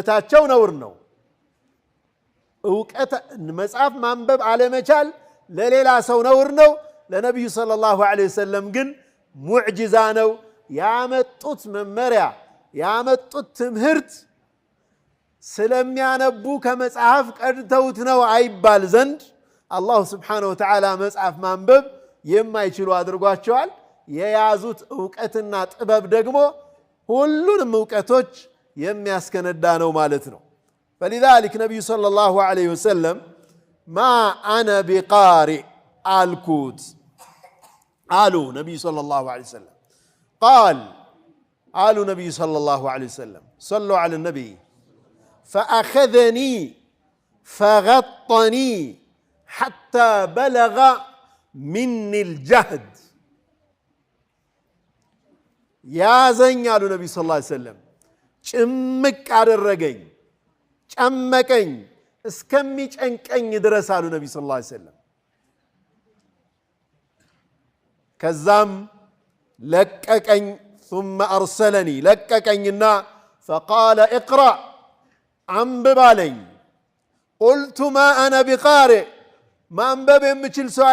ማለታቸው ነውር ነው። እውቀት መጽሐፍ ማንበብ አለመቻል ለሌላ ሰው ነውር ነው። ለነብዩ ሰለላሁ ዐለይሂ ወሰለም ግን ሙዕጂዛ ነው። ያመጡት መመሪያ ያመጡት ትምህርት ስለሚያነቡ ከመጽሐፍ ቀድተውት ነው አይባል ዘንድ አላሁ ስብሓነሁ ወተዓላ መጽሐፍ ማንበብ የማይችሉ አድርጓቸዋል። የያዙት እውቀትና ጥበብ ደግሞ ሁሉንም እውቀቶች የሚያስከነዳ ነው ማለት ነው። فلذلك ነብዩ ሰለላሁ ዐለይሂ ወሰለም ማ አነ ቢቃሪእ አልኩት አሉ ነብዩ ሰለላሁ ዐለይሂ ወሰለም ቃል አሉ ነብዩ ሰለላሁ ዐለይሂ ወሰለም ሰሉ ዐለ ነቢይ فأخذني فغطني حتى بلغ مني الجهد ያዘኝ አሉ ነብዩ ሰለላሁ ዐለይሂ ወሰለም ጭምቅ አደረገኝ ጨመቀኝ እስከሚጨንቀኝ ድረስ አሉ ነብዩ ሰለላሁ ዐለይሂ ወሰለም። ከዛም ለቀቀኝ ثم أرسلني ለቀቀኝና فقال اقرأ አንብብ አለኝ። ቁልቱ ማ አነ ቢቃሪእ ማንበብ የምችል ሰው